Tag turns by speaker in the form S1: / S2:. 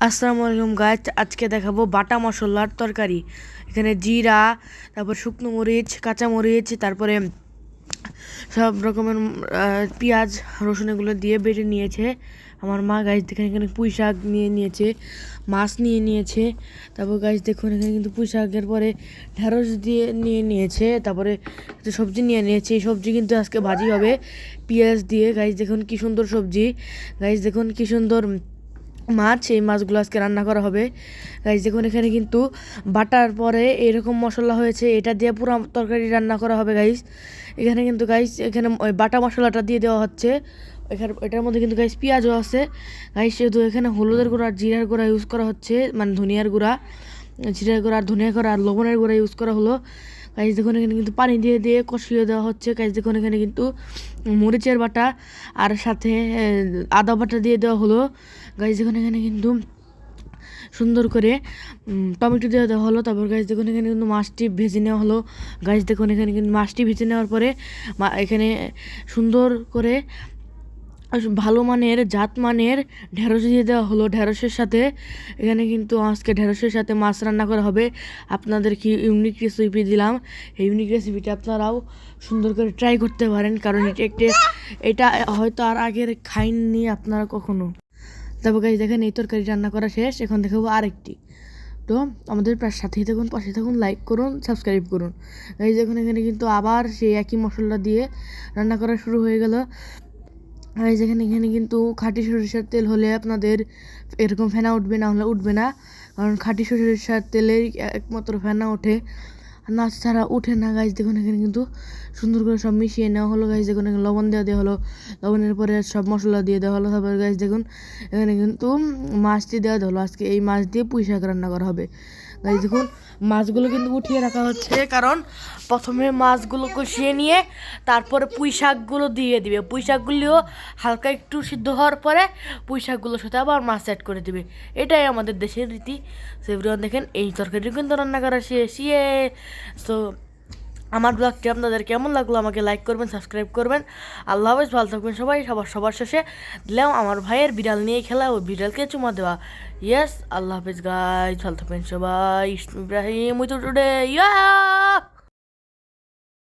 S1: আসসালামু আলাইকুম গাইস, আজকে দেখাবো বাটা মশলার তরকারি। এখানে জিরা, তারপর শুকনো মরিচ, কাঁচা মরিচ, তারপরে সব রকমের পেঁয়াজ, রসুন এগুলো দিয়ে বেটে নিয়েছে আমার মা। গাইস দেখেন এখানে পুঁই শাক নিয়ে নিয়েছে, মাছ নিয়ে নিয়েছে। তারপর গাইস দেখুন এখানে কিন্তু পুঁই শাকের পরে ঢেঁড়স দিয়ে নিয়ে নিয়েছে, তারপরে সবজি নিয়ে নিয়েছে। এই সবজি কিন্তু আজকে ভাজি হবে পেঁয়াজ দিয়ে। গাইস দেখুন কি সুন্দর সবজি, গাইস দেখুন কি সুন্দর মাছ। এই মাছগুলো আজকে রান্না করা হবে। গাইস দেখুন এখানে কিন্তু বাটার পরে এরকম মশলা হয়েছে, এটা দিয়ে পুরো তরকারি রান্না করা হবে গাইস। এখানে কিন্তু গাইস এখানে ওই বাটা মশলাটা দিয়ে দেওয়া হচ্ছে। এখানে এটার মধ্যে কিন্তু গাইস পেঁয়াজও আছে গাইস। সেহেতু এখানে হলুদের গুঁড়া আর জিরার গুঁড়া ইউজ করা হচ্ছে, মানে ধনিয়ার গুঁড়া, জিরার গুঁড়া আর ধনিয়া গুঁড়া আর লবণের গুঁড়া ইউজ করা হলো। গাইস দেখুন এখানে কিন্তু পানি দিয়ে দিয়ে কষিয়ে দেওয়া হচ্ছে। গাইস দেখুন এখানে কিন্তু মরিচের বাটা আর সাথে আদা বাটা দিয়ে দেওয়া হলো। গাইস দেখুন এখানে কিন্তু সুন্দর করে টমেটো দিয়ে দেওয়া হলো। তারপর গাইস দেখুন এখানে কিন্তু মাছটি ভেজে নেওয়া হলো। গাইস দেখুন এখানে কিন্তু মাছটি ভেজে নেওয়ার পরে এখানে সুন্দর করে ভালো মানের জাত মানের ঢেঁড়স দিয়ে দেওয়া হলো। ঢেঁড়সের সাথে এখানে কিন্তু আজকে ঢেঁড়সের সাথে মাছ রান্না করা হবে। আপনাদের কি ইউনিক রেসিপি দিলাম, এই ইউনিক রেসিপিটা আপনারাও সুন্দর করে ট্রাই করতে পারেন, কারণ এটা হয়তো আর আগের খাইননি আপনারা কখনো। তারপর গাইস দেখেন এই তরকারি রান্না করা শেষ, এখন দেখাবো আরেকটি। তো আমাদের সাথেই থাকুন, পাশে থাকুন, লাইক করুন, সাবস্ক্রাইব করুন। গাইস দেখুন এখানে কিন্তু আবার সেই একই মশলা দিয়ে রান্না করা শুরু হয়ে গেল। গাইস এখানে এখানে কিন্তু খাঁটি সরিষার তেল হলে আপনাদের এরকম ফেনা উঠবে, না হলে উঠবে না, কারণ খাঁটি সরিষার তেলেই একমাত্র ফেনা ওঠে, না ছাড়া উঠে না। গাইস দেখুন এখানে কিন্তু সুন্দর করে সব মিশিয়ে নেওয়া হলো। গাইস দেখুন এখানে লবণ দেওয়া হলো, লবণের পরে সব মশলা দিয়ে দেওয়া হলো। তারপরে গাইস দেখুন এখানে কিন্তু মাছটি দেওয়া হলো। আজকে এই মাছ দিয়ে পুঁই শাক রান্না করা হবে। গাইস দেখুন মাছগুলো কিন্তু উঠিয়ে রাখা হচ্ছে, কারণ প্রথমে মাছগুলো কষিয়ে নিয়ে তারপরে পুঁই শাকগুলো দিয়ে দিবে। পুঁই শাকগুলিও হালকা একটু সিদ্ধ হওয়ার পরে পুঁই শাকগুলোর সাথে আবার মাছ অ্যাড করে দিবে। এটাই আমাদের দেশের রীতি। সো এভরিওয়ান দেখেন এই তরকারিটা কিন্তু রান্না করা শেষ। সো আমার ব্লগটি আপনাদের কেমন লাগলো আমাকে লাইক করবেন, সাবস্ক্রাইব করবেন। আল্লাহ হাফেজ, ভালো থাকবেন সবাই। সবার শেষে দিলাম আমার ভাইয়ের বিড়াল নিয়ে খেলা, ওই বিড়ালকে চুমা দেওয়া। ইয়েস, আল্লাহ হাফেজ গাইজ, ভালো থাকবেন সবাই। Ibrahim we today, yeah.